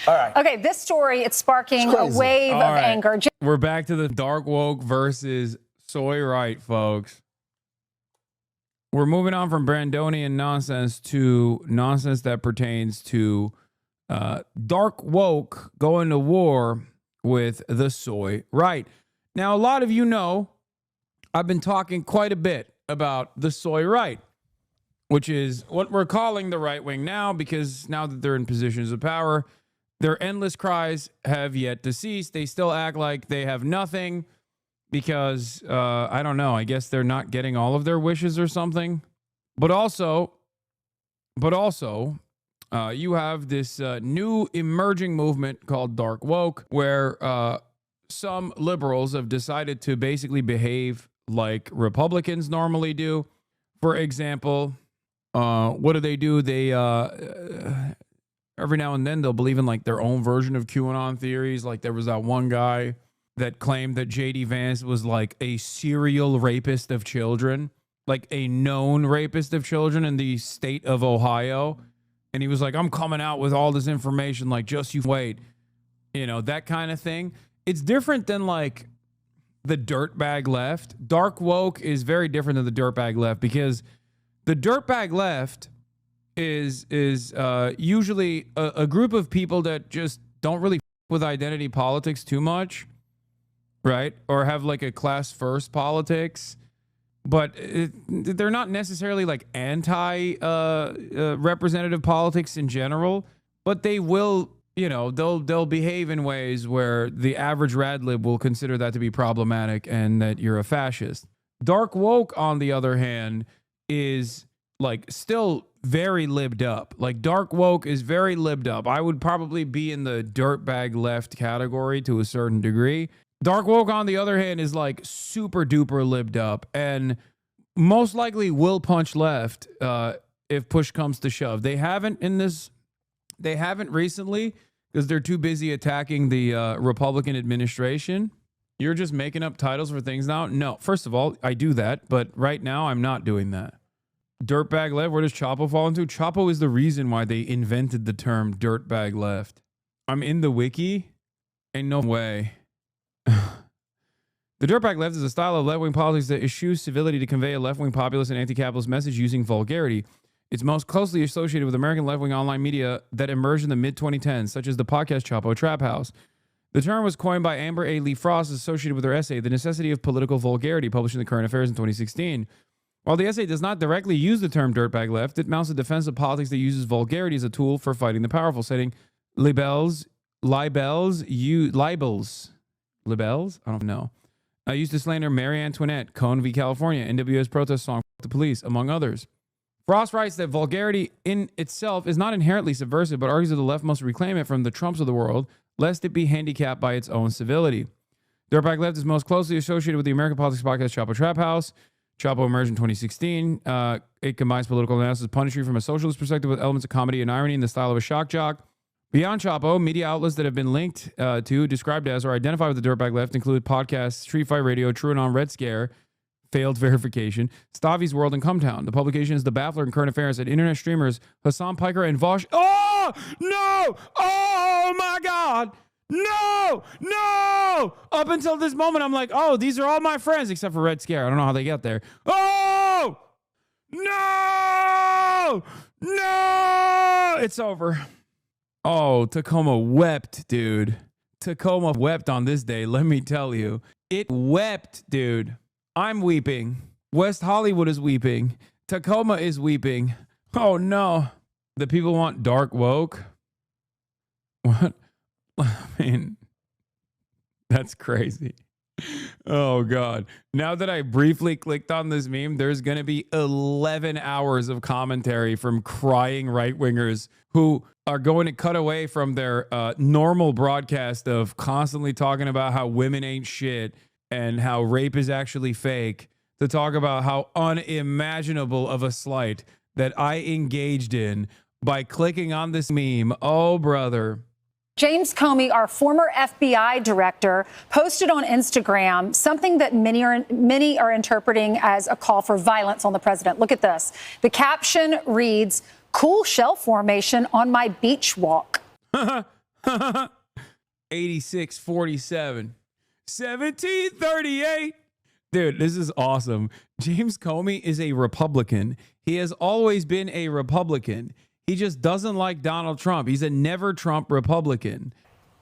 All right. Okay, this story, it's sparking a wave of anger. We're back to the dark woke versus soy right, folks. We're moving on from Brandonian nonsense to nonsense that pertains to dark woke going to war with the soy right. Now, a lot of you know I've been talking quite a bit about the soy right, which is what we're calling the right wing now, because now that they're in positions of power, their endless cries have yet to cease. They still act like they have nothing because, I don't know, I guess they're not getting all of their wishes or something. But also, you have this new emerging movement called dark woke, where some liberals have decided to basically behave like Republicans normally do. For example, what do? They every now and then they'll believe in like their own version of QAnon theories. Like there was that one guy that claimed that JD Vance was like a serial rapist of children, like a known rapist of children in the state of Ohio. And he was like, I'm coming out with all this information, like, just you wait. You know, that kind of thing. It's different than like the dirtbag left. Dark woke is very different than the dirtbag left, because the dirtbag left is usually a group of people that just don't really with identity politics too much, right? Or have like a class first politics, but they're not necessarily like anti representative politics in general, but they will, you know, they'll behave in ways where the average radlib will consider that to be problematic and that you're a fascist. Dark woke, on the other hand, is like still very libbed up. Like dark woke is very libbed up. I would probably be in the dirtbag left category to a certain degree. Dark woke, on the other hand, is like super duper libbed up and most likely will punch left if push comes to shove. They haven't recently because they're too busy attacking the Republican administration. You're just making up titles for things now? No. First of all, I do that, but right now I'm not doing that. Dirtbag left, where does Chapo fall into? Chapo is the reason why they invented the term dirtbag left. I'm in the wiki. Ain't no way. The dirtbag left is a style of left-wing politics that eschews civility to convey a left-wing populist and anti-capitalist message using vulgarity. It's most closely associated with American left-wing online media that emerged in the mid-2010s, such as the podcast Chapo Trap House. The term was coined by Amber A. Lee Frost, associated with her essay, The Necessity of Political Vulgarity, published in the Current Affairs in 2016. While the essay does not directly use the term dirtbag left, it mounts a defense of politics that uses vulgarity as a tool for fighting the powerful, citing libels? I don't know. Used to slander Marie Antoinette, Cohn v. California, NWA's protest song, The Police, among others. Frost writes that vulgarity in itself is not inherently subversive, but argues that the left must reclaim it from the Trumps of the world, lest it be handicapped by its own civility. Dirtbag left is most closely associated with the American politics podcast Chapo Trap House. Chapo emerged in 2016. It combines political analysis punditry from a socialist perspective with elements of comedy and irony in the style of a shock jock. Beyond Chapo, media outlets that have been linked to, described as, or identified with the dirtbag left include podcasts Street Fight Radio, TrueAnon, Red Scare, Failed Verification, Stavi's World, and Cumtown. The publication is The Baffler and Current Affairs, and internet streamers Hassan Piker and Vosh. Oh, no! Oh, my God! No! No! Up until this moment, I'm like, oh, these are all my friends, except for Red Scare. I don't know how they got there. Oh! No! No! It's over. Oh, Tacoma wept, dude. Tacoma wept on this day, let me tell you. It wept, dude. I'm weeping. West Hollywood is weeping. Tacoma is weeping. Oh, no. The people want dark woke? What? I mean, that's crazy. Oh, God. Now that I briefly clicked on this meme, there's going to be 11 hours of commentary from crying right-wingers who are going to cut away from their normal broadcast of constantly talking about how women ain't shit and how rape is actually fake to talk about how unimaginable of a slight that I engaged in by clicking on this meme. Oh, brother. James Comey, our former FBI director, posted on Instagram something that many are interpreting as a call for violence on the president. Look at this. The caption reads, "Cool shell formation on my beach walk." 86-47. 1738. Dude, this is awesome. James Comey is a Republican. He has always been a Republican. He just doesn't like Donald Trump. He's a never Trump Republican.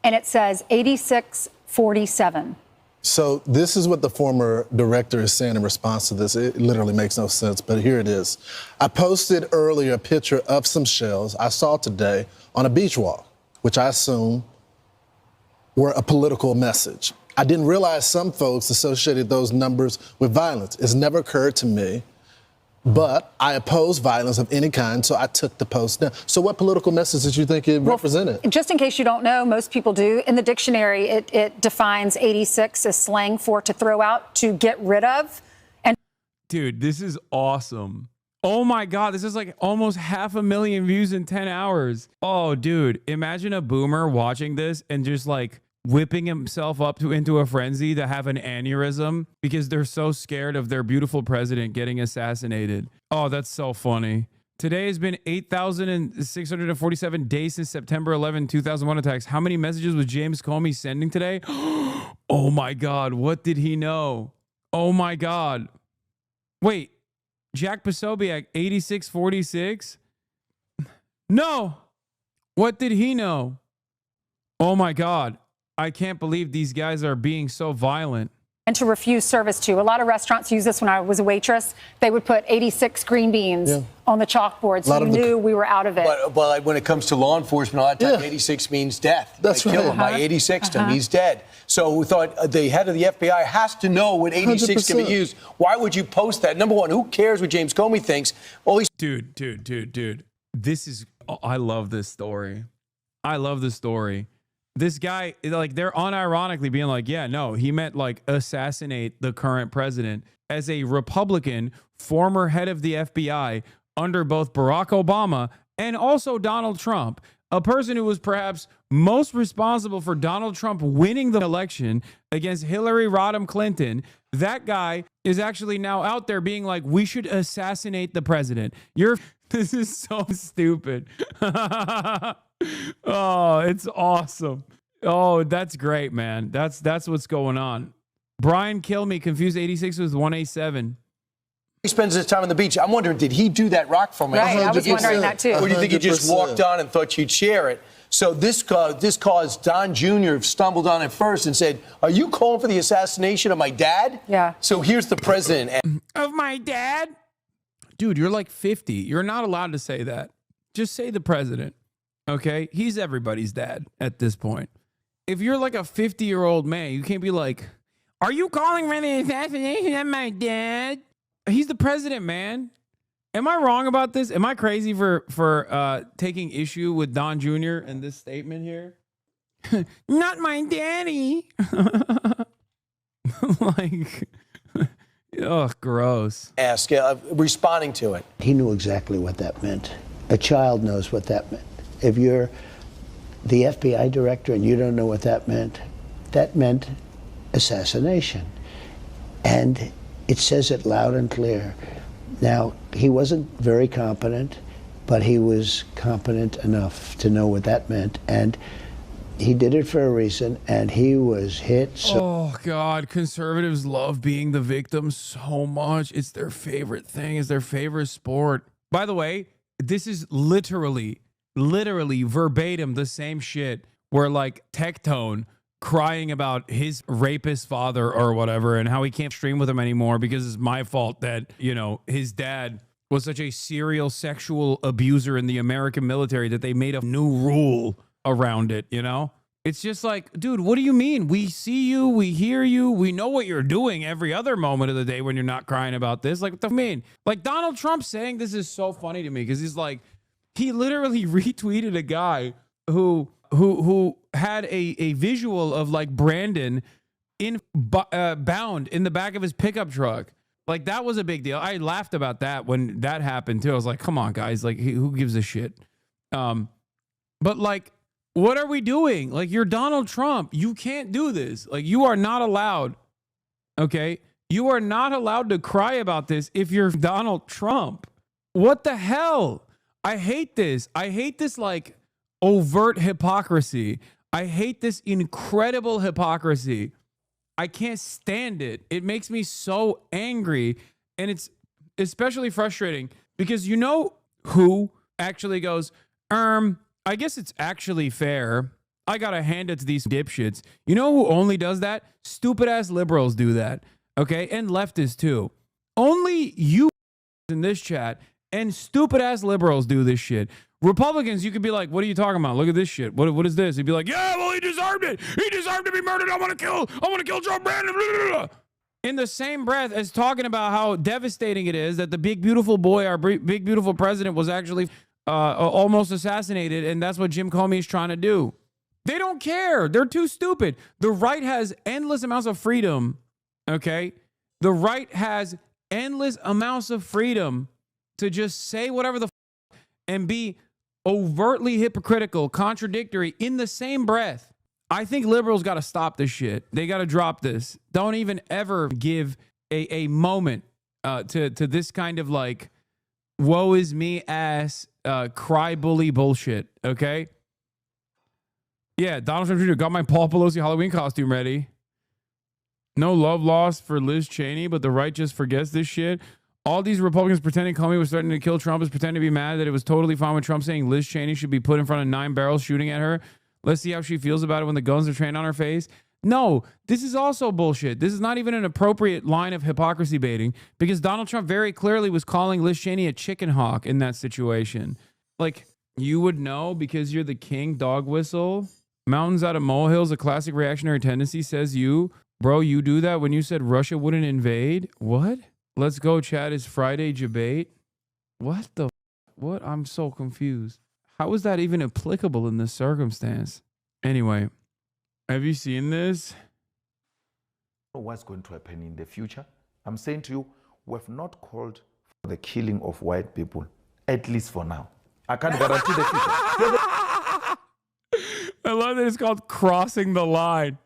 And it says 86-47. So this is what the former director is saying in response to this. It literally makes no sense, but here it is. I posted earlier a picture of some shells I saw today on a beach walk, which I assume were a political message. I didn't realize some folks associated those numbers with violence. It's never occurred to me, but I oppose violence of any kind, so I took the post down. So what political message did you think it represented? Just in case you don't know, most people do. In the dictionary, it defines 86 as slang for to throw out, to get rid of. And dude, this is awesome. Oh my God, this is like almost 500,000 views in 10 hours. Oh, dude, imagine a boomer watching this and just like whipping himself up into a frenzy to have an aneurysm because they're so scared of their beautiful president getting assassinated. Oh, that's so funny. Today has been 8,647 days since September 11, 2001 attacks. How many messages was James Comey sending today? Oh my God, what did he know? Oh my God. Wait, Jack Posobiec, 8646? No. What did he know? Oh my God. I can't believe these guys are being so violent. And to refuse service to. A lot of restaurants use this. When I was a waitress, they would put 86 green beans on the chalkboard, so you knew we were out of it. But when it comes to law enforcement, a lot of times 86 means death. That's they right. kill him by 86 to him. He's dead. So we thought the head of the FBI has to know when 86 can be 100%. used. Why would you post that? Number one, who cares what James Comey thinks? All these Dude. This is, I love this story. I love this story. This guy, like, they're unironically being like, yeah, no, he meant like assassinate the current president. As a Republican, former head of the FBI under both Barack Obama and also Donald Trump, a person who was perhaps most responsible for Donald Trump winning the election against Hillary Rodham Clinton, that guy is actually now out there being like, we should assassinate the president. This is so stupid. Oh, it's awesome. Oh, that's great, man. That's what's going on. Brian Kilme confused 86 with 187. he spends his time on the beach. I'm wondering, did he do that rock formation? Right, I was wondering that too. Or do you think he just 100%. walked on and thought you'd share it? So this caused Don Jr. stumbled on it first and said, are you calling for the assassination of my dad? Yeah. So here's the president. Of my dad? Dude, you're like 50. You're not allowed to say that. Just say the president. Okay? He's everybody's dad at this point. If you're like a 50-year-old man, you can't be like, are you calling for the assassination of my dad? He's the president, man. Am I wrong about this? Am I crazy for taking issue with Don Jr. and this statement here? Not my daddy. Like, oh, gross. Ask, responding to it. He knew exactly what that meant. A child knows what that meant. If you're the FBI director and you don't know what that meant assassination. And it says it loud and clear. Now, he wasn't very competent, but he was competent enough to know what that meant. And he did it for a reason, and he was hit. Oh, God. Conservatives love being the victim so much. It's their favorite thing. It's their favorite sport. By the way, this is literally verbatim the same shit where, like, Tectone crying about his rapist father or whatever and how he can't stream with him anymore because it's my fault that, you know, his dad was such a serial sexual abuser in the American military that they made a new rule around it, you know? It's just like, dude, what do you mean? We see you, we hear you, we know what you're doing every other moment of the day when you're not crying about this. Like, what the mean? Like, Donald Trump saying this is so funny to me because he's like, he literally retweeted a guy who had a visual of like Brandon bound in the back of his pickup truck. Like, that was a big deal. I laughed about that when that happened too. I was like, come on, guys. Like, who gives a shit? But like, what are we doing? Like, you're Donald Trump. You can't do this. Like, you are not allowed. Okay. You are not allowed to cry about this if you're Donald Trump. What the hell? I hate this. I hate this, like, overt hypocrisy. I hate this incredible hypocrisy. I can't stand it. It makes me so angry. And it's especially frustrating because you know who actually goes, I guess it's actually fair. I gotta hand it to these dipshits. You know who only does that? Stupid ass liberals do that. Okay? And leftists too. Only you in this chat and stupid ass liberals do this shit. Republicans, you could be like, what are you talking about? Look at this shit. What is this? He'd be like, yeah, well, he deserved it. He deserved to be murdered. I want to kill Joe Brandon. Blah, blah, blah. In the same breath as talking about how devastating it is that the big, beautiful boy, our big, beautiful president was actually almost assassinated. And that's what Jim Comey is trying to do. They don't care. They're too stupid. The right has endless amounts of freedom. Okay. The right has endless amounts of freedom to just say whatever the and be overtly hypocritical, contradictory in the same breath. I think liberals got to stop this shit. They got to drop this. Don't even ever give a moment to this kind of like woe is me ass cry bully bullshit. Okay. Yeah, Donald Trump Jr. got my Paul Pelosi Halloween costume ready. No love lost for Liz Cheney, but the right just forgets this shit. All these Republicans pretending Comey was threatening to kill Trump is pretending to be mad that it was totally fine with Trump saying Liz Cheney should be put in front of 9 barrels shooting at her. Let's see how she feels about it when the guns are trained on her face. No, this is also bullshit. This is not even an appropriate line of hypocrisy baiting because Donald Trump very clearly was calling Liz Cheney a chicken hawk in that situation. Like, you would know because you're the king dog whistle. Mountains out of molehills, a classic reactionary tendency, says you. Bro, you do that when you said Russia wouldn't invade? What? Let's go, Chad. Is Friday debate? What the? What? I'm so confused. How is that even applicable in this circumstance? Anyway, have you seen this? What's going to happen in the future? I'm saying to you, we have not called for the killing of white people, at least for now. I can't guarantee the future. I love that it's called crossing the line.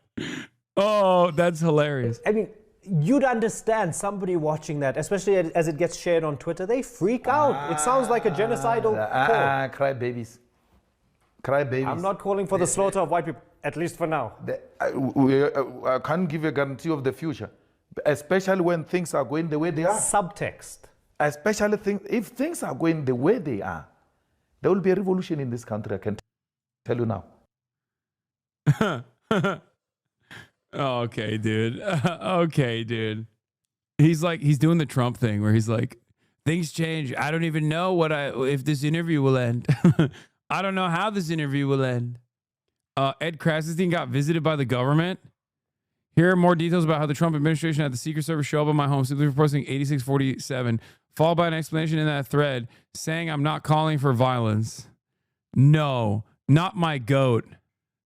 Oh, that's hilarious. I mean, you'd understand somebody watching that, especially as it gets shared on Twitter, they freak out. It sounds like a genocidal call. Cry babies. Cry babies. I'm not calling for the slaughter of white people, at least for now. I can't give you a guarantee of the future, especially when things are going the way they are. Subtext. Especially if things are going the way they are, there will be a revolution in this country, I can tell you now. Okay, dude. Okay, dude. He's doing the Trump thing where he's like, things change. I don't even know if this interview will end. I don't know how this interview will end. Ed Krasenstein got visited by the government. Here are more details about how the Trump administration had the Secret Service show up at my home, simply reporting 8647, followed by an explanation in that thread saying I'm not calling for violence. No, not my goat.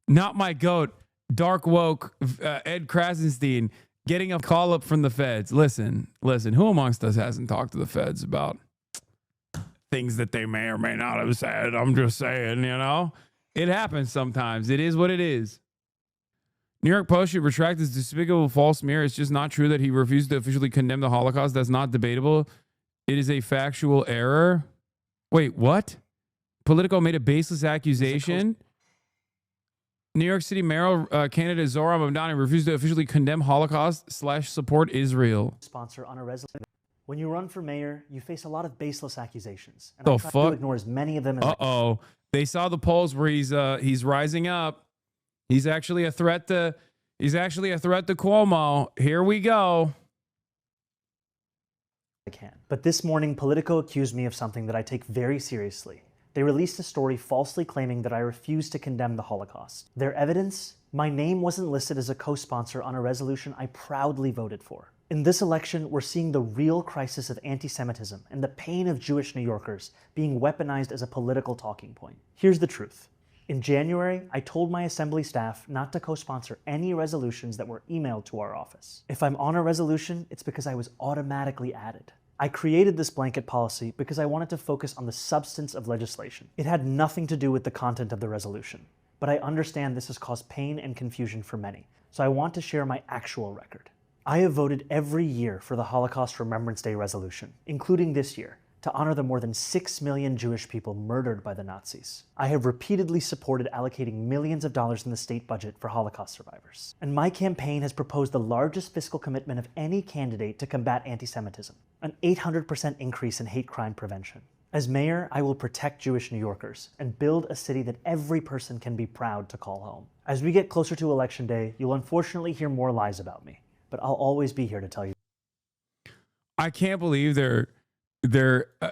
Not my goat. Dark woke Ed Krasenstein getting a call up from the feds. Listen, who amongst us hasn't talked to the feds about things that they may or may not have said? I'm just saying, you know, it happens sometimes. It is what it is. New York Post should retract this despicable false smear. It's just not true that he refused to officially condemn the Holocaust. That's not debatable. It is a factual error. Wait, what? Politico made a baseless accusation. New York City mayor candidate Zohran Mamdani refused to officially condemn Holocaust / support Israel. Sponsor on a resolution. When you run for mayor, you face a lot of baseless accusations. And The I try fuck? to ignore as many of them as I can. They saw the polls where he's rising up. He's actually a threat to Cuomo. Here we go. But this morning, Politico accused me of something that I take very seriously. They released a story falsely claiming that I refused to condemn the Holocaust. Their evidence? My name wasn't listed as a co-sponsor on a resolution I proudly voted for. In this election, we're seeing the real crisis of anti-Semitism and the pain of Jewish New Yorkers being weaponized as a political talking point. Here's the truth. In January, I told my assembly staff not to co-sponsor any resolutions that were emailed to our office. If I'm on a resolution, it's because I was automatically added. I created this blanket policy because I wanted to focus on the substance of legislation. It had nothing to do with the content of the resolution. But I understand this has caused pain and confusion for many, so I want to share my actual record. I have voted every year for the Holocaust Remembrance Day resolution, including this year, to honor the more than 6 million Jewish people murdered by the Nazis. I have repeatedly supported allocating millions of dollars in the state budget for Holocaust survivors. And my campaign has proposed the largest fiscal commitment of any candidate to combat anti-Semitism, an 800% increase in hate crime prevention. As mayor, I will protect Jewish New Yorkers and build a city that every person can be proud to call home. As we get closer to Election Day, you'll unfortunately hear more lies about me, but I'll always be here to tell you. I can't believe they're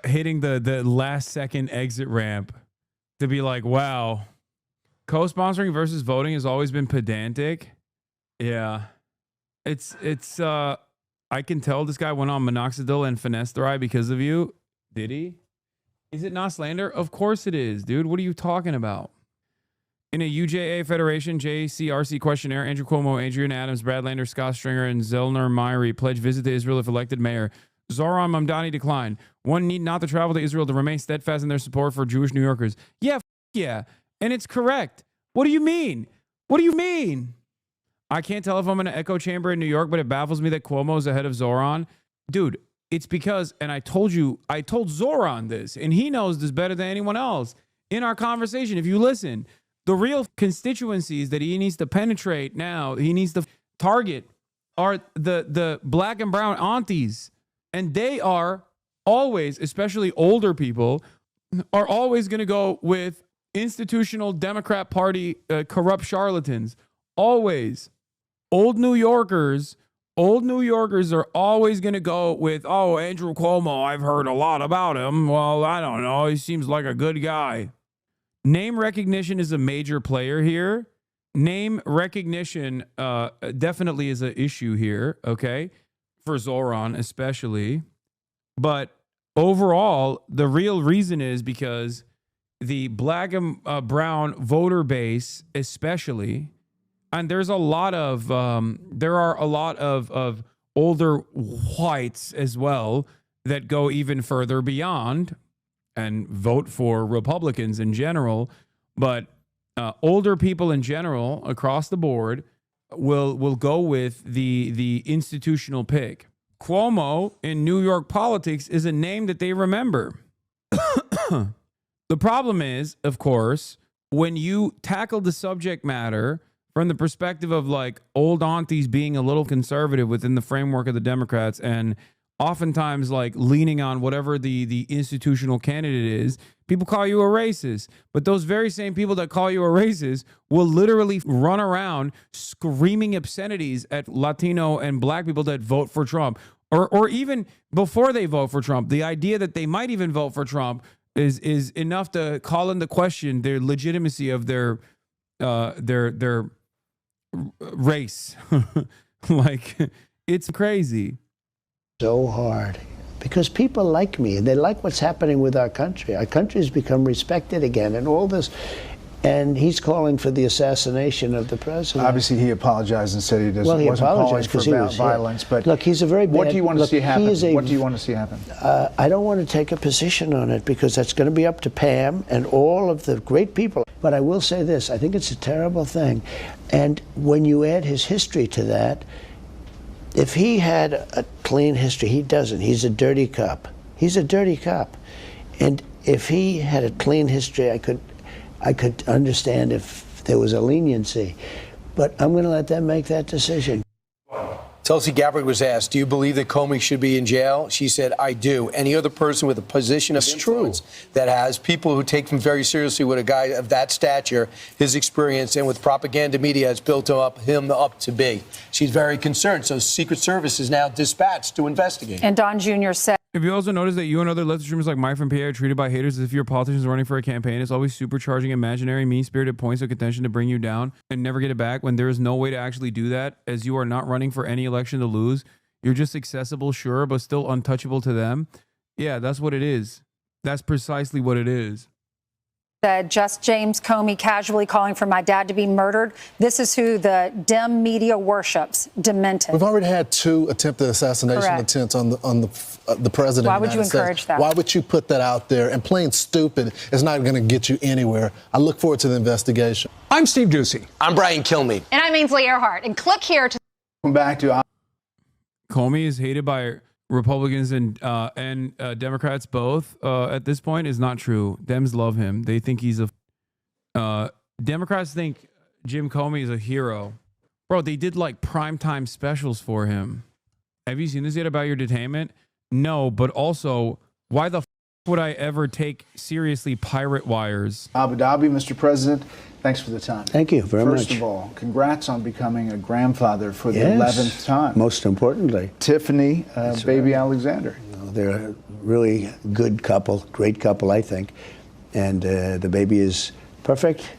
hitting the last second exit ramp to be like, wow, co-sponsoring versus voting has always been pedantic. Yeah, it's I can tell this guy went on minoxidil and finasteride because of you. Did he? Is it not slander? Of course it is, dude. What are you talking about? In a UJA Federation JCRC questionnaire, Andrew Cuomo, Adrian Adams, Brad Lander, Scott Stringer, and Zellner Myrie pledged visit to Israel if elected mayor. Zoran Mamdani declined. One need not to travel to Israel to remain steadfast in their support for Jewish New Yorkers. Yeah, yeah. And it's correct. What do you mean? What do you mean? I can't tell if I'm in an echo chamber in New York, but it baffles me that Cuomo is ahead of Zoran. Dude, it's because, and I told Zoran this, and he knows this better than anyone else in our conversation. If you listen, the real constituencies that he needs to penetrate now, he needs to target are the black and brown aunties. And they are always, especially older people, are always going to go with institutional Democrat Party corrupt charlatans. Always. Old New Yorkers are always going to go with, oh, Andrew Cuomo, I've heard a lot about him. Well, I don't know. He seems like a good guy. Name recognition is a major player here. Name recognition definitely is an issue here, okay? For Zoran especially. But overall, the real reason is because the black and brown voter base especially, and there are a lot of older whites as well that go even further beyond and vote for Republicans in general, but older people in general across the board will go with the institutional pick. Cuomo in New York politics is a name that they remember. The problem is, of course, when you tackle the subject matter from the perspective of like old aunties being a little conservative within the framework of the Democrats and oftentimes like leaning on whatever the institutional candidate is, people call you a racist. But those very same people that call you a racist will literally run around screaming obscenities at Latino and black people that vote for Trump. Or even before they vote for Trump, the idea that they might even vote for Trump is enough to call into question their legitimacy of their race. Like, it's crazy. So hard because people like me and they like what's happening with our country. Our country's become respected again and all this. And he's calling for the assassination of the president. Obviously, he apologized and said he doesn't. Well, he wasn't apologized calling because for he was violence. But look, he's a very bad. What do you want to see happen? What do you want to see happen? I don't want to take a position on it because that's going to be up to Pam and all of the great people. But I will say this: I think it's a terrible thing, and when you add his history to that, if he had a clean history, he doesn't. He's a dirty cop. He's a dirty cop, and if he had a clean history, I could understand if there was a leniency, but I'm going to let them make that decision. Tulsi Gabbard was asked, do you believe that Comey should be in jail? She said, I do. Any other person with a position of influence that has people who take him very seriously with a guy of that stature, his experience, and with propaganda media has built him up to be. She's very concerned. So Secret Service is now dispatched to investigate. And Don Jr. said, have you also noticed that you and other leftist streamers like Mike from PA are treated by haters as if your politicians are running for a campaign? It's always supercharging imaginary, mean-spirited points of contention to bring you down and never get it back when there is no way to actually do that, as you are not running for any election to lose. You're just accessible, sure, but still untouchable to them. Yeah, that's what it is. That's precisely what it is. Said just James Comey casually calling for my dad to be murdered. This is who the Dem media worships. Demented. We've already had 2 attempted assassination attempts on the president. Why would you encourage that? Why would you put that out there? And plain stupid is not going to get you anywhere. I look forward to the investigation. I'm Steve Doocy. I'm Brian Kilmeade. And I'm Ainsley Earhart. And click here to Come back to Comey is hated by Republicans and Democrats both at this point is not true. Dems love him. They think he's a. Democrats think Jim Comey is a hero. Bro, they did like primetime specials for him. Have you seen this yet about your detainment? No, but also, why the would I ever take seriously pirate wires? Abu Dhabi, Mr. President, thanks for the time. Thank you very much. First of all, congrats on becoming a grandfather for the 11th time. Most importantly. Tiffany, baby Alexander. They're a really good couple, great couple, I think. And the baby is perfect.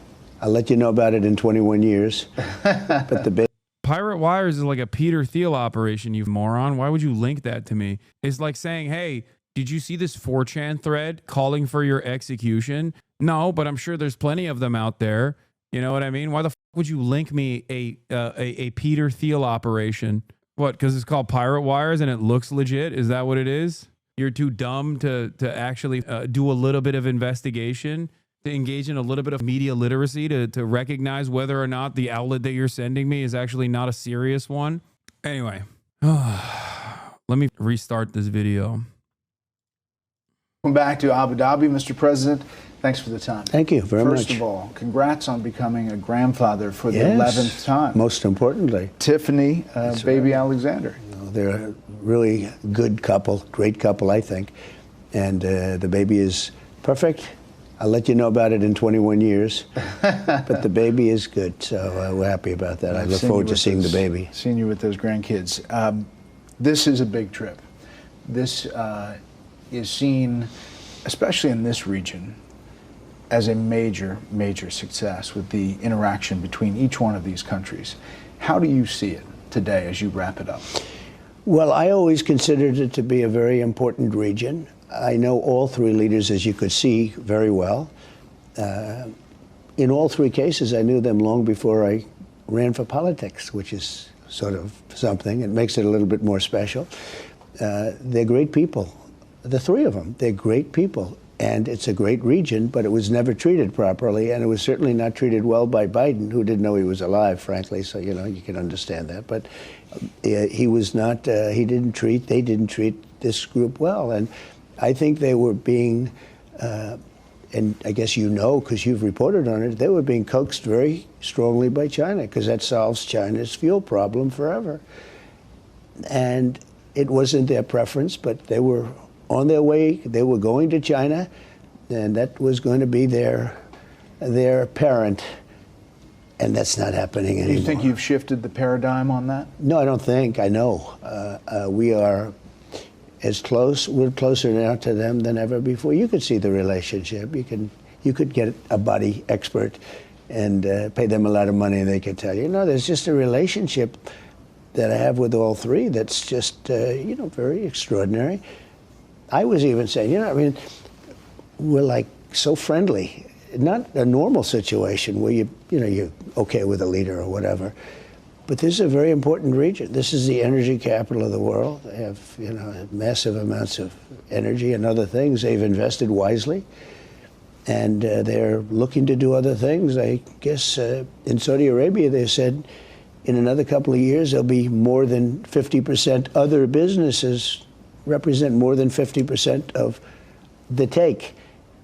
I'll let you know about it in 21 years. But the baby. Pirate wires is like a Peter Thiel operation, you moron. Why would you link that to me? It's like saying, hey, did you see this 4chan thread calling for your execution? No, but I'm sure there's plenty of them out there. You know what I mean? Why the would you link me a Peter Thiel operation? What, because it's called Pirate Wires and it looks legit? Is that what it is? You're too dumb to actually do a little bit of investigation, to engage in a little bit of media literacy, to recognize whether or not the outlet that you're sending me is actually not a serious one? Anyway, let me restart this video. Welcome back to Abu Dhabi, Mr. President. Thanks for the time. Thank you very much. First of all, congrats on becoming a grandfather for the 11th time. Most importantly. Tiffany, baby Alexander. They're a really good couple, great couple, I think. And the baby is perfect. I'll let you know about it in 21 years. But the baby is good, so we're happy about that. I look forward to seeing the baby. Seeing you with those grandkids. This is a big trip. This is seen, especially in this region, as a major, major success with the interaction between each one of these countries. How do you see it today as you wrap it up? Well, I always considered it to be a very important region. I know all three leaders, as you could see, very well. In all three cases, I knew them long before I ran for politics, which is sort of something. It makes it a little bit more special. They're great people. The three of them, they're great people. And it's a great region, but it was never treated properly, and it was certainly not treated well by Biden, who didn't know he was alive, frankly, so, you know, you can understand that. But he was not, they didn't treat this group well. And I think they were being, and I guess you know, because you've reported on it, they were being coaxed very strongly by China, because that solves China's fuel problem forever. And it wasn't their preference, but they were on their way. They were going to China, and that was going to be their parent, and that's not happening anymore. Do you think you've shifted the paradigm on that? No, I don't think. I know. We are as close. We're closer now to them than ever before. You could see the relationship. You could get a body expert and pay them a lot of money, and they could tell you, no, there's just a relationship that I have with all three that's just, you know, very extraordinary. I was even saying, you know, I mean, we're like so friendly. Not a normal situation where you're okay with a leader or whatever. But this is a very important region. This is the energy capital of the world. They have, you know, massive amounts of energy and other things. They've invested wisely. And they're looking to do other things. I guess in Saudi Arabia, they said in another couple of years, there'll be more than 50% other businesses represent more than 50% of the take.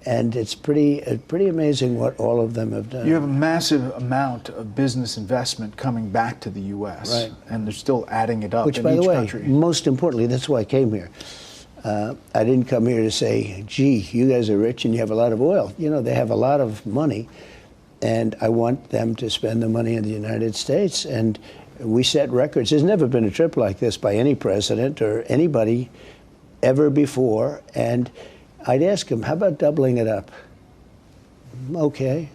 And it's pretty amazing what all of them have done. You have a massive amount of business investment coming back to the U.S. Right. And they're still adding it up Which, in by each the way, country. most importantly, that's why I came here. I didn't come here to say, gee, you guys are rich and you have a lot of oil. You know, they have a lot of money, and I want them to spend the money in the United States. And we set records. There's never been a trip like this by any president or anybody ever before. And I'd ask them, how about doubling it up? Okay.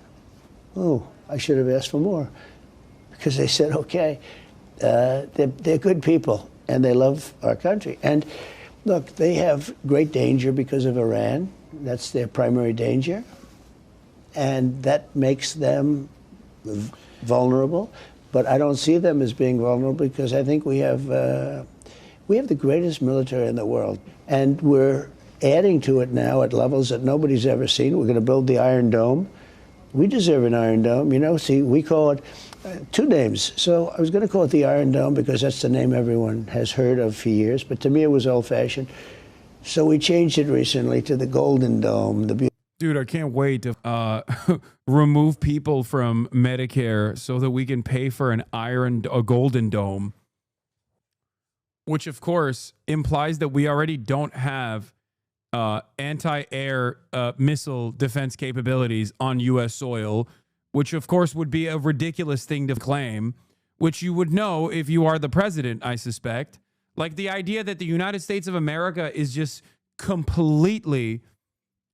Oh, I should have asked for more, because they said, okay. They're good people, and they love our country. And look, they have great danger because of Iran. That's their primary danger. And that makes them vulnerable. But I don't see them as being vulnerable, because I think we have the greatest military in the world. And we're adding to it now at levels that nobody's ever seen. We're going to build the Iron Dome. We deserve an Iron Dome. You know, see, we call it two names. So I was going to call it the Iron Dome because that's the name everyone has heard of for years. But to me, it was old-fashioned. So we changed it recently to the Golden Dome. Dude, I can't wait to remove people from Medicare so that we can pay for a Golden Dome, which of course implies that we already don't have anti-air missile defense capabilities on U.S. soil, which of course would be a ridiculous thing to claim, which you would know if you are the president, I suspect. Like the idea that the United States of America is just completely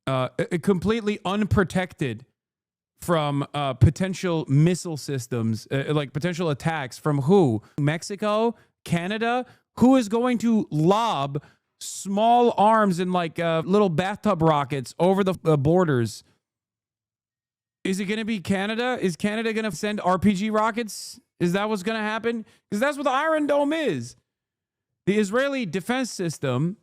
unprotected from potential missile systems, like potential attacks from who? Mexico? Canada? Who is going to lob small arms and like little bathtub rockets over the borders? Is it going to be Canada? Is Canada going to send RPG rockets? Is that what's going to happen? Because that's what the Iron Dome is. The Israeli defense systems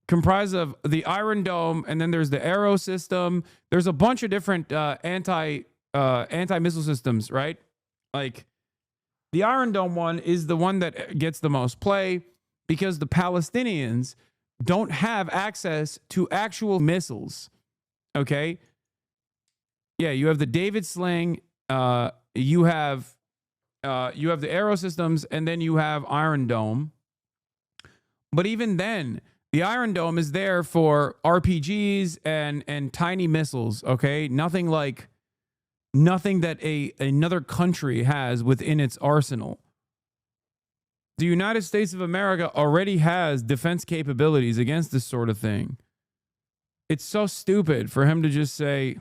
comprise of the Iron Dome, and then there's the Arrow system. There's a bunch of different anti-missile systems, right? Like the Iron Dome one is the one that gets the most play because the Palestinians don't have access to actual missiles. Okay? Yeah, you have the David Sling, you have the Arrow systems, and then you have Iron Dome. But even then, the Iron Dome is there for RPGs and tiny missiles, okay? Nothing that another country has within its arsenal. The United States of America already has defense capabilities against this sort of thing. It's so stupid for him to just say,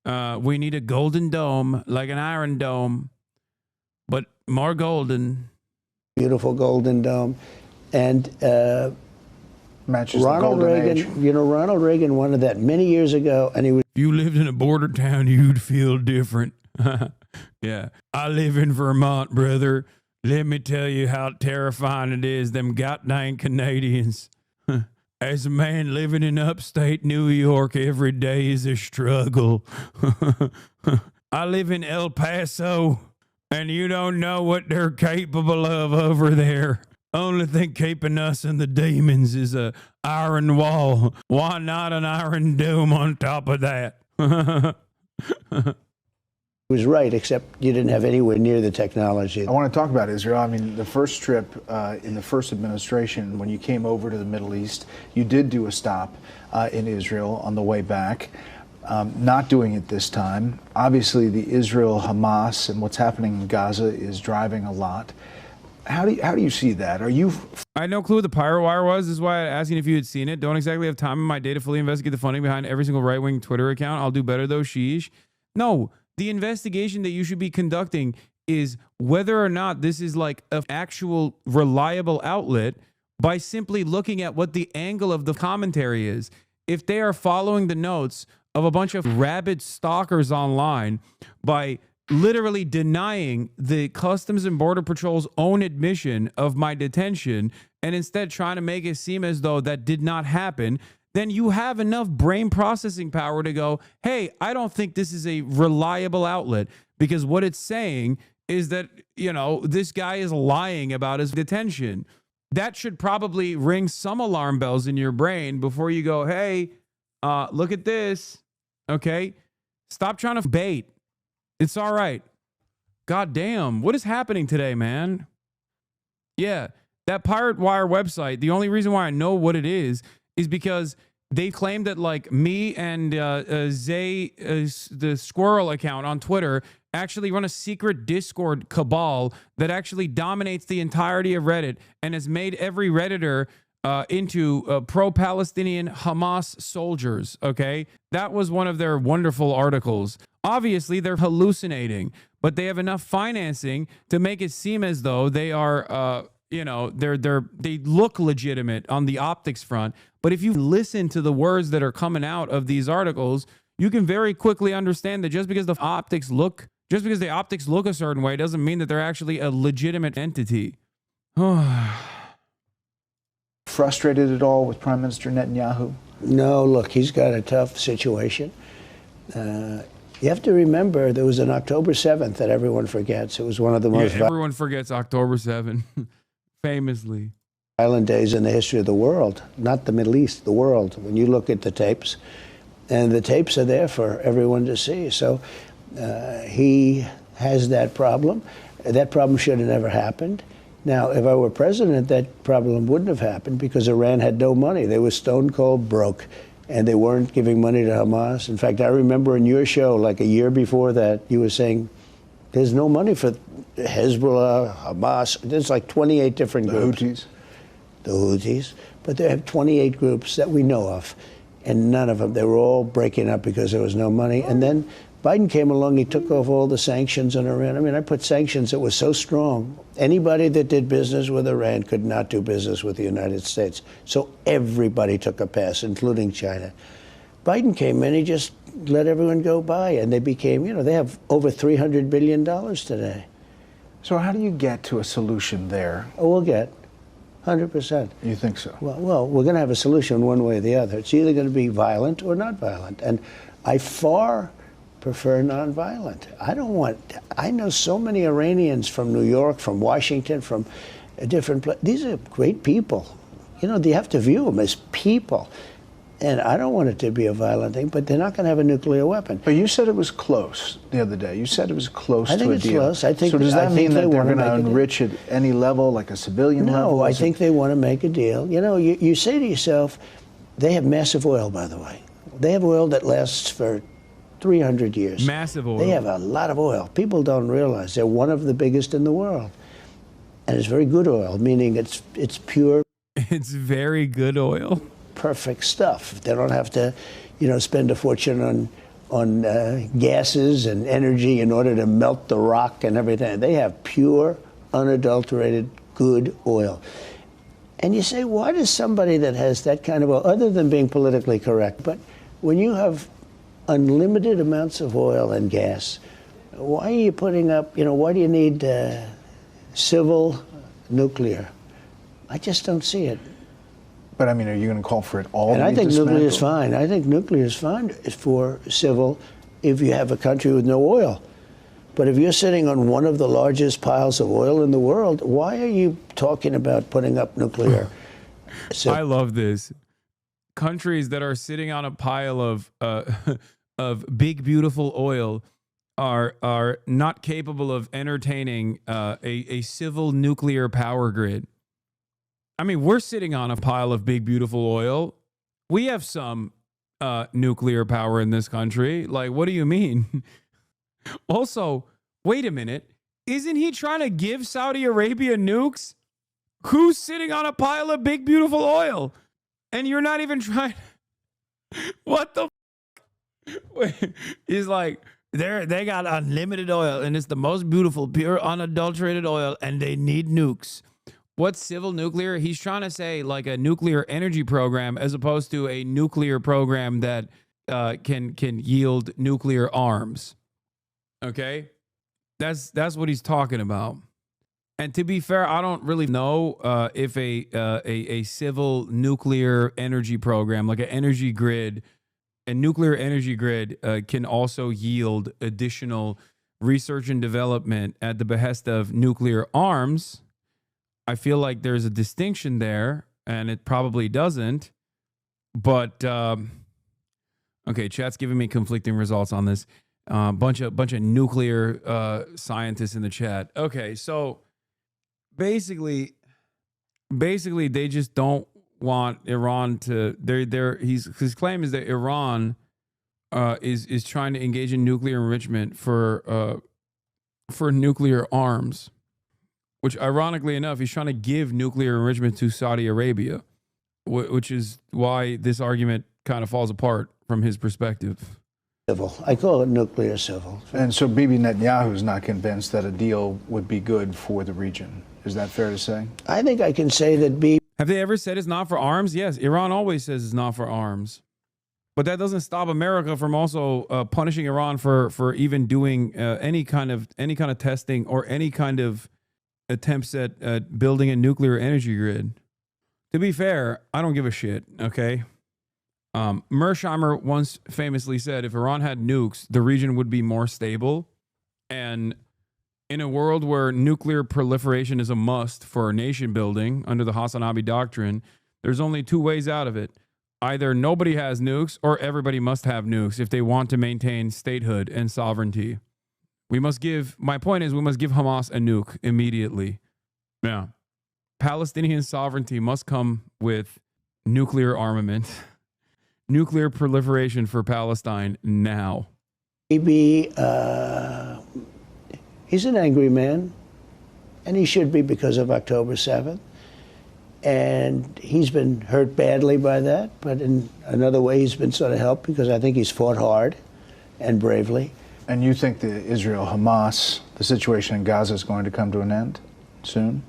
we need a Golden Dome, like an Iron Dome, but more golden. Beautiful Golden Dome. And matches Ronald the golden Reagan, age. you know, Ronald Reagan wanted that many years ago, and he was. If you lived in a border town, you'd feel different. Yeah. I live in Vermont, brother. Let me tell you how terrifying it is, them goddamn Canadians. As a man living in upstate New York, every day is a struggle. I live in El Paso, and you don't know what they're capable of over there. Only thing keeping us and the demons is a iron wall. Why not an Iron Dome on top of that? He was right, except you didn't have anywhere near the technology. I want to talk about Israel. I mean, the first trip in the first administration, when you came over to the Middle East, you did do a stop in Israel on the way back. Not doing it this time. Obviously, the Israel-Hamas and what's happening in Gaza is driving a lot. How do you see that? Are you? I had no clue what the Pirate Wire was. This is why I'm asking if you had seen it. Don't exactly have time in my day to fully investigate the funding behind every single right-wing Twitter account. I'll do better though, sheesh. No, the investigation that you should be conducting is whether or not this is like an actual reliable outlet by simply looking at what the angle of the commentary is. If they are following the notes of a bunch of rabid stalkers online by literally denying the Customs and Border Patrol's own admission of my detention and instead trying to make it seem as though that did not happen, then you have enough brain processing power to go, hey, I don't think this is a reliable outlet, because what it's saying is that, you know, this guy is lying about his detention. That should probably ring some alarm bells in your brain before you go, hey, look at this. Okay, stop trying to bait. It's all right. God damn, what is happening today, man? Yeah, that Pirate Wire website, the only reason why I know what it is because they claim that like me and Zay, the squirrel account on Twitter, actually run a secret Discord cabal that actually dominates the entirety of Reddit and has made every Redditor into pro-Palestinian Hamas soldiers, okay? That was one of their wonderful articles. Obviously, they're hallucinating, but they have enough financing to make it seem as though they are, you know, they look legitimate on the optics front. But if you listen to the words that are coming out of these articles, you can very quickly understand that just because the optics look a certain way doesn't mean that they're actually a legitimate entity. Frustrated at all with Prime Minister Netanyahu? No, look, he's got a tough situation. You have to remember there was an October 7th that everyone forgets. It was one of the most everyone forgets October 7th, famously. violent days in the history of the world, not the Middle East, the world. When you look at the tapes, and the tapes are there for everyone to see. So he has that problem. That problem should have never happened. Now, if I were president, that problem wouldn't have happened because Iran had no money. They were stone cold broke, and they weren't giving money to Hamas. In fact, I remember in your show, like a year before that, you were saying there's no money for Hezbollah, Hamas. There's like 28 different groups. The Houthis. But they have 28 groups that we know of, and none of them. They were all breaking up because there was no money. And then Biden came along, he took off all the sanctions on Iran. I mean, I put sanctions that were so strong. Anybody that did business with Iran could not do business with the United States. So everybody took a pass, including China. Biden came in, he just let everyone go by, and they became, they have over $300 billion today. So how do you get to a solution there? Oh, we'll get 100%. You think so? Well, we're going to have a solution one way or the other. It's either going to be violent or not violent. And I far prefer nonviolent. I know so many Iranians from New York, from Washington, from different places. These are great people. You have to view them as people. And I don't want it to be a violent thing, but they're not going to have a nuclear weapon. But you said it was close the other day. You said it was close to a deal. I think it's close. I think so does that mean that they're going to enrich at any level, like a civilian level? No, I think they want to make a deal. You say to yourself, they have massive oil, by the way. They have oil that lasts for 300 years. Massive oil. They have a lot of oil. People don't realize they're one of the biggest in the world. And it's very good oil, meaning it's pure. It's very good oil. Perfect stuff. They don't have to, spend a fortune on gases and energy in order to melt the rock and everything. They have pure, unadulterated, good oil. And you say, why does somebody that has that kind of oil, other than being politically correct, but when you have unlimited amounts of oil and gas, why are you putting up, why do you need civil nuclear? I just don't see it. But I mean, are you going to call for it all? And I think nuclear is fine. I think nuclear is fine for civil if you have a country with no oil. But if you're sitting on one of the largest piles of oil in the world, why are you talking about putting up nuclear? I love this. Countries that are sitting on a pile of big, beautiful oil are not capable of entertaining a civil nuclear power grid. I mean, we're sitting on a pile of big, beautiful oil. We have some nuclear power in this country. Like, what do you mean? Also, wait a minute. Isn't he trying to give Saudi Arabia nukes? Who's sitting on a pile of big, beautiful oil? And you're not even trying. What the? He's like, they got unlimited oil, and it's the most beautiful, pure, unadulterated oil, and they need nukes. What's civil nuclear? He's trying to say like a nuclear energy program as opposed to a nuclear program that can yield nuclear arms. Okay? That's what he's talking about. And to be fair, I don't really know if a civil nuclear energy program, like an energy grid, a nuclear energy grid can also yield additional research and development at the behest of nuclear arms. I feel like there's a distinction there, and it probably doesn't. But okay, chat's giving me conflicting results on this. Bunch of nuclear scientists in the chat. Okay, so basically they just don't want Iran to. His claim is that Iran is trying to engage in nuclear enrichment for nuclear arms. Which, ironically enough, he's trying to give nuclear enrichment to Saudi Arabia, which is why this argument kind of falls apart from his perspective. Civil. I call it nuclear civil. And so Bibi Netanyahu is not convinced that a deal would be good for the region. Is that fair to say? I think I can say that Bibi. Have they ever said it's not for arms? Yes, Iran always says it's not for arms. But that doesn't stop America from also punishing Iran for even doing any kind of testing or any kind of attempts at building a nuclear energy grid. To be fair, I don't give a shit, okay? Mersheimer once famously said, if Iran had nukes, the region would be more stable. And in a world where nuclear proliferation is a must for nation building under the Hasanabi doctrine, there's only two ways out of it. Either nobody has nukes or everybody must have nukes if they want to maintain statehood and sovereignty. My point is, we must give Hamas a nuke immediately. Yeah. Palestinian sovereignty must come with nuclear armament. Nuclear proliferation for Palestine now. Maybe he's an angry man, and he should be because of October 7th. And he's been hurt badly by that, but in another way he's been sort of helped because I think he's fought hard and bravely. And you think the Israel-Hamas, the situation in Gaza is going to come to an end soon?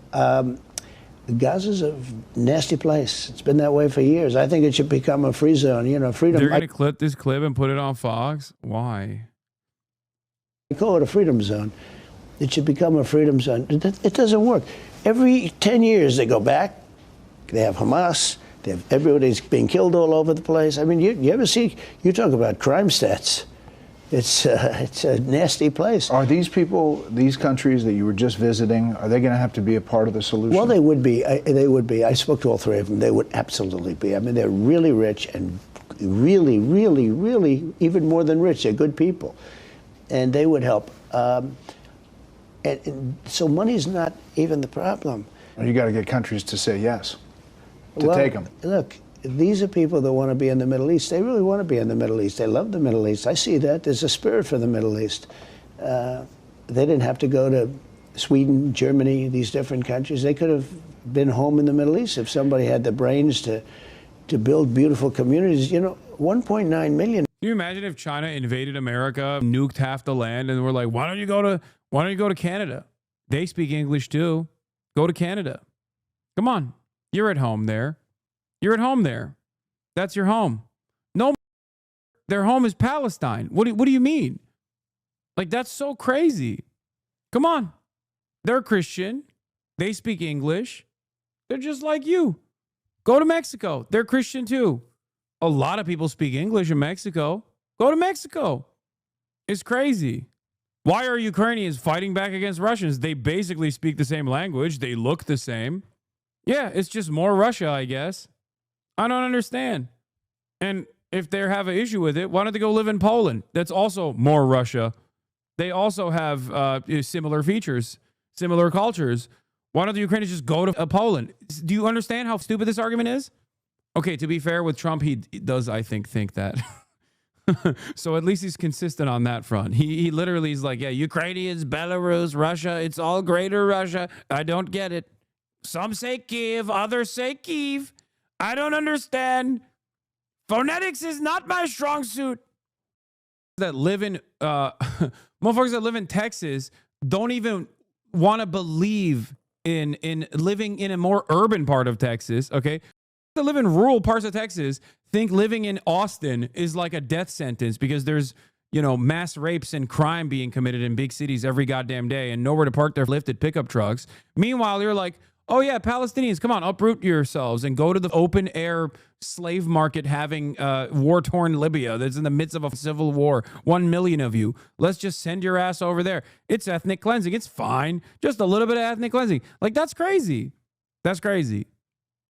Gaza's a nasty place. It's been that way for years. I think it should become a free zone. You know, freedom. They're going to clip this clip and put it on Fox? Why? I call it a freedom zone. It should become a freedom zone. It doesn't work. Every 10 years they go back. They have Hamas. They have everybody's being killed all over the place. I mean, you ever see? You talk about crime stats. It's a nasty place. Are these people, these countries that you were just visiting, are they going to have to be a part of the solution? Well, they would be. They would be. I spoke to all three of them. They would absolutely be. I mean, they're really rich and really, really, really, even more than rich. They're good people. And they would help. And so money's not even the problem. You got to get countries to say yes, to well, take them. Look, these are people that want to be in the Middle East. They really want to be in the Middle East. They love the Middle East. I see that. There's a spirit for the Middle East. They didn't have to go to Sweden, Germany, these different countries. They could have been home in the Middle East if somebody had the brains to build beautiful communities. You know, 1.9 million. Can you imagine if China invaded America, nuked half the land, and we're like, why don't you go to Canada? They speak English too. Go to Canada. Come on. You're at home there. You're at home there. That's your home. No, their home is Palestine. What do you mean? Like, that's so crazy. Come on. They're Christian. They speak English. They're just like you. Go to Mexico. They're Christian too. A lot of people speak English in Mexico. Go to Mexico. It's crazy. Why are Ukrainians fighting back against Russians? They basically speak the same language. They look the same. Yeah, it's just more Russia, I guess. I don't understand. And if they have an issue with it, why don't they go live in Poland? That's also more Russia. They also have similar features, similar cultures. Why don't the Ukrainians just go to Poland? Do you understand how stupid this argument is? Okay, to be fair with Trump, he does, I think that. So at least he's consistent on that front. He literally is like, yeah, Ukrainians, Belarus, Russia, it's all greater Russia. I don't get it. Some say Kiev, others say Kyiv. I don't understand. Phonetics is not my strong suit. That live in motherfuckers that live in Texas don't even want to believe in living in a more urban part of Texas, okay? That live in rural parts of Texas think living in Austin is like a death sentence because there's, mass rapes and crime being committed in big cities every goddamn day and nowhere to park their lifted pickup trucks. Meanwhile, you're like, oh yeah, Palestinians, come on, uproot yourselves and go to the open air slave market having war-torn Libya that's in the midst of a civil war. 1 million of you. Let's just send your ass over there. It's ethnic cleansing. It's fine. Just a little bit of ethnic cleansing. Like, that's crazy. That's crazy.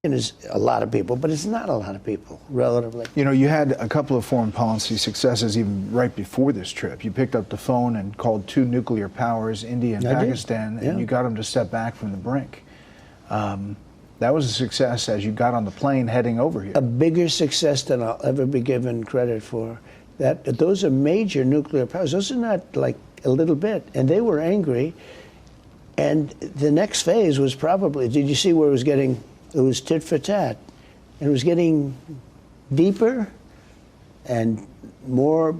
Is a lot of people, but it's not a lot of people, relatively. You had a couple of foreign policy successes even right before this trip. You picked up the phone and called 2 nuclear powers, India and Pakistan, and you got them to step back from the brink. That was a success as you got on the plane heading over here. A bigger success than I'll ever be given credit for. Those are major nuclear powers. Those are not like a little bit. And they were angry. And the next phase was probably, did you see where it was getting, it was tit for tat. And it was getting deeper and more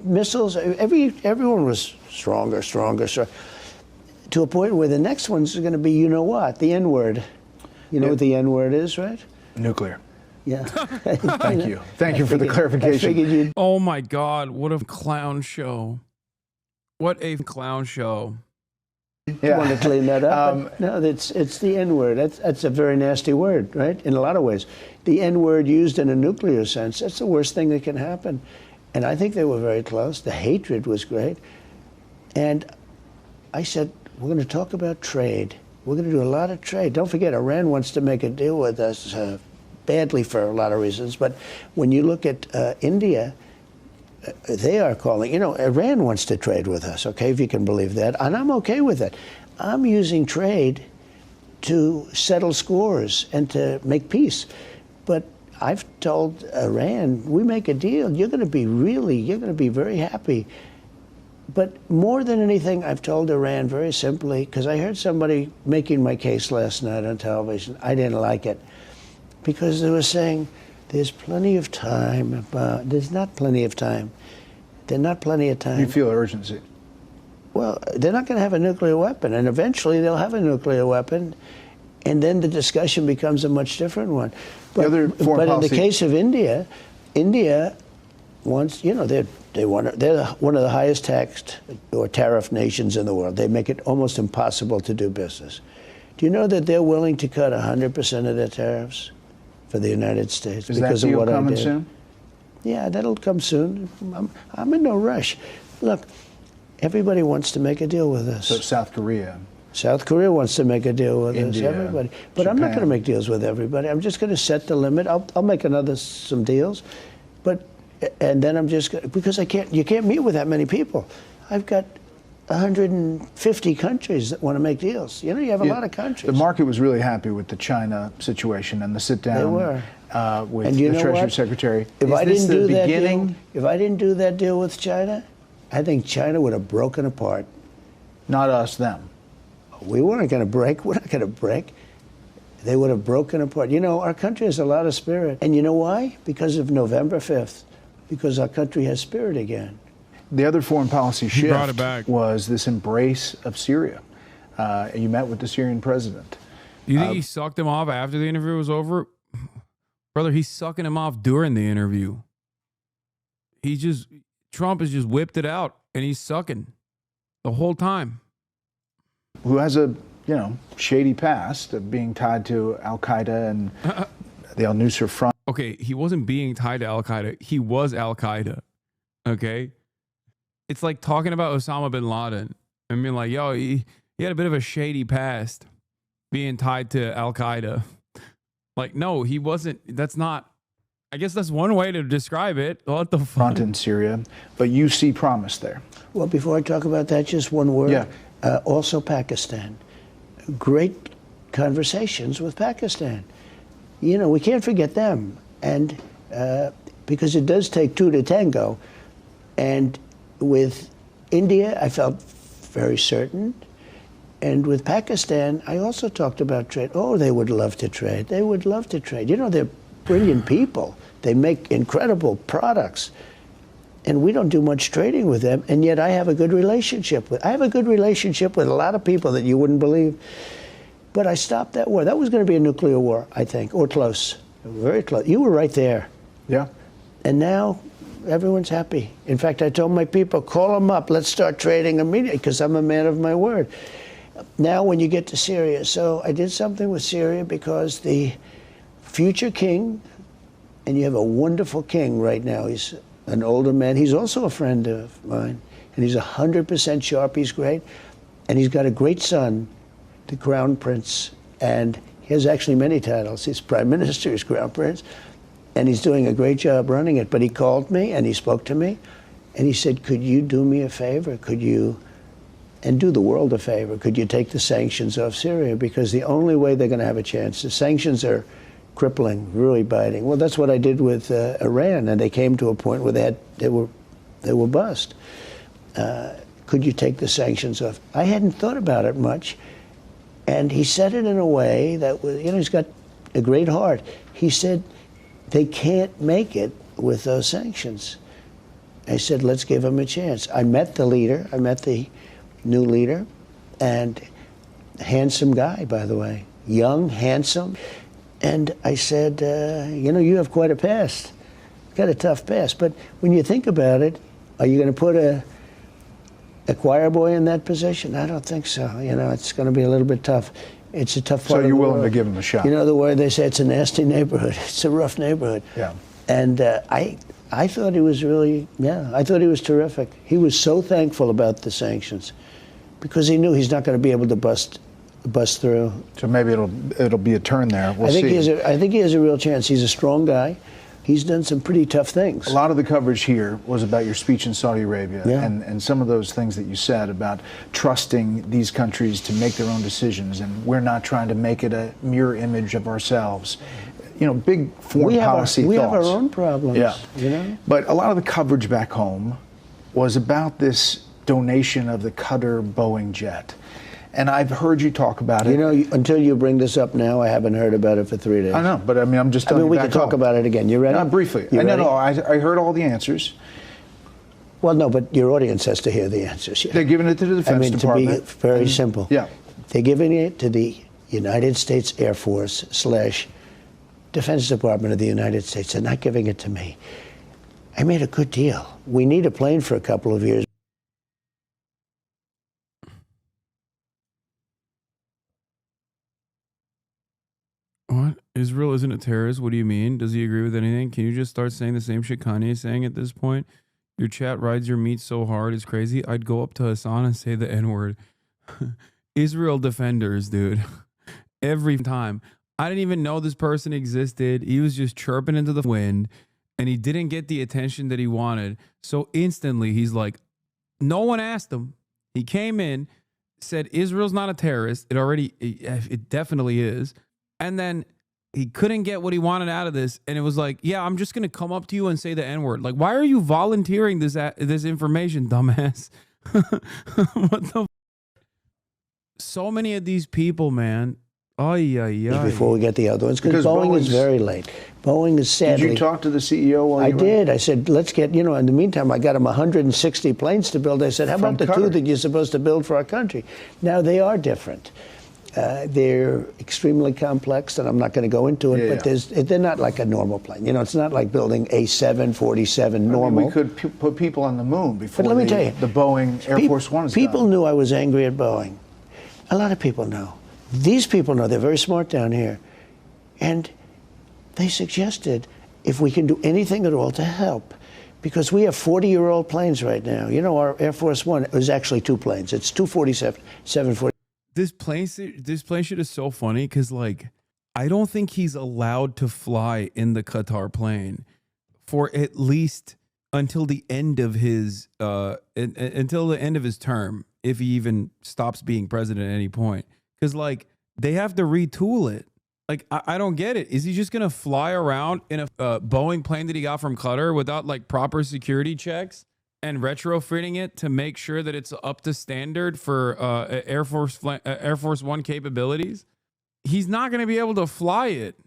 missiles. Everyone was stronger. To a point where the next one's going to be, the N-word. You know what the N-word is, right? Nuclear. Yeah. Thank you. Thank you for the clarification. Oh my God, what a clown show. What a clown show. I want to clean that up. But no, it's the N-word. That's a very nasty word, right? In a lot of ways. The N-word used in a nuclear sense, that's the worst thing that can happen. And I think they were very close. The hatred was great. And I said, we're going to talk about trade. We're going to do a lot of trade. Don't forget, Iran wants to make a deal with us badly for a lot of reasons. But when you look at India, they are calling, Iran wants to trade with us, okay, if you can believe that. And I'm okay with it. I'm using trade to settle scores and to make peace. But I've told Iran, we make a deal, you're going to be very happy. But more than anything, I've told Iran very simply, because I heard somebody making my case last night on television. I didn't like it, because they were saying, there's plenty of time. There's not plenty of time. There's not plenty of time. You feel urgency. Well, they're not going to have a nuclear weapon, and eventually they'll have a nuclear weapon, and then the discussion becomes a much different one. But in the case of India, India wants, they're one of the highest taxed or tariff nations in the world. They make it almost impossible to do business. Do you know that they're willing to cut 100% of their tariffs for the United States because of what I did? Is that deal coming soon? Yeah, that'll come soon. I'm in no rush. Look, everybody wants to make a deal with us. So South Korea. South Korea wants to make a deal with India, us, everybody. But Japan. I'm not going to make deals with everybody. I'm just going to set the limit. I'll make some deals. And then I'm just going because you can't meet with that many people. I've got 150 countries that want to make deals. You have a lot of countries. The market was really happy with the China situation and the sit-down. They were. With the Treasury Secretary. If I didn't do that deal with China, I think China would have broken apart. Not us, them. We weren't going to break. We're not going to break. They would have broken apart. Our country has a lot of spirit. And you know why? Because of November 5th. Because our country has spirit again. The other foreign policy shift was this embrace of Syria. You met with the Syrian president. You think he sucked him off after the interview was over? Brother, he's sucking him off during the interview. Trump has just whipped it out, and he's sucking the whole time. Who has a, shady past of being tied to Al-Qaeda and the al-Nusra Front. Okay, he wasn't being tied to Al-Qaeda. He was Al-Qaeda, okay? It's like talking about Osama bin Laden. I mean, like, yo, he had a bit of a shady past being tied to Al-Qaeda. Like, no, he wasn't. That's not. I guess that's one way to describe it. What the fuck? Front in Syria. But you see promise there. Well, before I talk about that, just one word. Yeah. Also Pakistan. Great conversations with Pakistan. We can't forget them. And because it does take two to tango. And with India, I felt very certain. And with Pakistan, I also talked about trade. Oh, they would love to trade. They would love to trade. They're brilliant people. They make incredible products. And we don't do much trading with them. And yet I have a good relationship with a lot of people that you wouldn't believe. But I stopped that war. That was going to be a nuclear war, I think, or close, very close. You were right there. Yeah. And now everyone's happy. In fact, I told my people, call them up. Let's start trading immediately, because I'm a man of my word. Now, when you get to Syria, so I did something with Syria because the future king, and you have a wonderful king right now. He's an older man. He's also a friend of mine, and he's 100% sharp. He's great, and he's got a great son, the Crown Prince, and he has actually many titles. He's Prime Minister, he's Crown Prince, and he's doing a great job running it. But he called me, and he spoke to me, and he said, could you do me a favor? Could you, and do the world a favor, could you take the sanctions off Syria? Because the only way they're going to have a chance, the sanctions are crippling, really biting. Well, that's what I did with Iran, and they came to a point where they were bust. Could you take the sanctions off? I hadn't thought about it much. And he said it in a way that was, he's got a great heart. He said, they can't make it with those sanctions. I said, let's give them a chance. I met the leader. I met the new leader, and handsome guy, by the way, young, handsome. And I said, you have quite a past. Got a tough past. But when you think about it, are you going to put a choir boy in that position? I don't think so. You know, it's going to be a little bit tough. It's a tough part of the world. So you're willing to give him a shot? You know the word they say, it's a nasty neighborhood. It's a rough neighborhood. Yeah. And I thought he was really, I thought he was terrific. He was so thankful about the sanctions because he knew he's not going to be able to bust through. So maybe it'll be a turn there. We'll see. I think he has a real chance. He's a strong guy. He's done some pretty tough things. A lot of the coverage here was about your speech in Saudi Arabia and some of those things that you said about trusting these countries to make their own decisions, and we're not trying to make it a mirror image of ourselves. You know, big foreign policy thoughts. We have our own problems. Yeah. You know? But a lot of the coverage back home was about this donation of the Qatar Boeing jet. And I've heard you talk about it. You know, until you bring this up now, I haven't heard about it for 3 days. I know, but I mean, I'm just telling you. We can talk about it again. You ready? Not briefly. No, I heard all the answers. Well, no, but your audience has to hear the answers. Yeah. They're giving it to the Defense Department. To be very simple. Yeah. They're giving it to the United States Air Force / Defense Department of the United States. They're not giving it to me. I made a good deal. We need a plane for a couple of years. What? Israel isn't a terrorist? What do you mean? Does he agree with anything? Can you just start saying the same shit Kanye is saying at this point? Your chat rides your meat so hard, it's crazy. I'd go up to Hassan and say the N-word. Israel defenders, dude. Every time. I didn't even know this person existed. He was just chirping into the wind, and he didn't get the attention that he wanted. So instantly, he's like, no one asked him. He came in, said Israel's not a terrorist. It definitely is. And then he couldn't get what he wanted out of this. And it was like, yeah, I'm just going to come up to you and say the N-word. Like, why are you volunteering this information, dumbass? What the? So many of these people, man. Before we get the other ones, because Boeing is very late. Boeing is sadly. Did you talk to the CEO while you were? I did. I said, let's get, in the meantime, I got him 160 planes to build. I said, how about the two that you're supposed to build for our country? Now, they are different. They're extremely complex, and I'm not going to go into it, but they're not like a normal plane. It's not like building a 747 normal. I mean, we could put people on the moon before but let me tell you, the Boeing Air Force One is People done. knew I was angry at Boeing. A lot of people know. These people know. They're very smart down here. And they suggested if we can do anything at all to help. Because we have 40-year-old planes right now. Our Air Force One is actually two planes. It's 247, 747. This plane shit is so funny because, like, I don't think he's allowed to fly in the Qatar plane for at least until the end of his term, if he even stops being president at any point. Because, like, they have to retool it. Like, I don't get it. Is he just going to fly around in a Boeing plane that he got from Qatar without, like, proper security checks and retrofitting it to make sure that it's up to standard for Air Force One capabilities? He's not going to be able to fly it.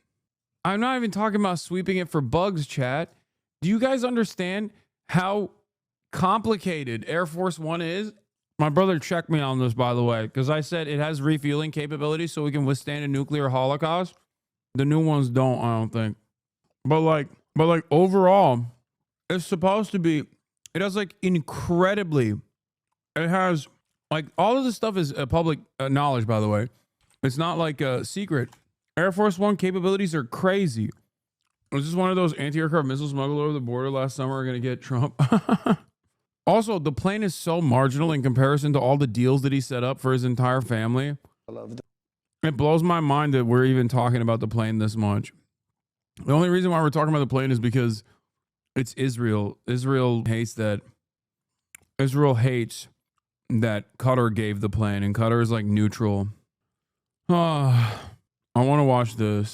I'm not even talking about sweeping it for bugs, chat. Do you guys understand how complicated Air Force One is? My brother checked me on this, by the way, because I said it has refueling capabilities so we can withstand a nuclear holocaust. The new ones don't, I don't think. But like overall, it's supposed to be, it has like incredibly, it has like all of this stuff is public knowledge, by the way. It's not like a secret. Air Force One capabilities are crazy. Was this one of those anti-aircraft missiles smuggled over the border last summer are going to get Trump? Also, the plane is so marginal in comparison to all the deals that he set up for his entire family. It blows my mind that we're even talking about the plane this much. The only reason why we're talking about the plane is because it's Israel. Israel hates that Qatar gave the plane, and Qatar is like neutral. I want to watch this.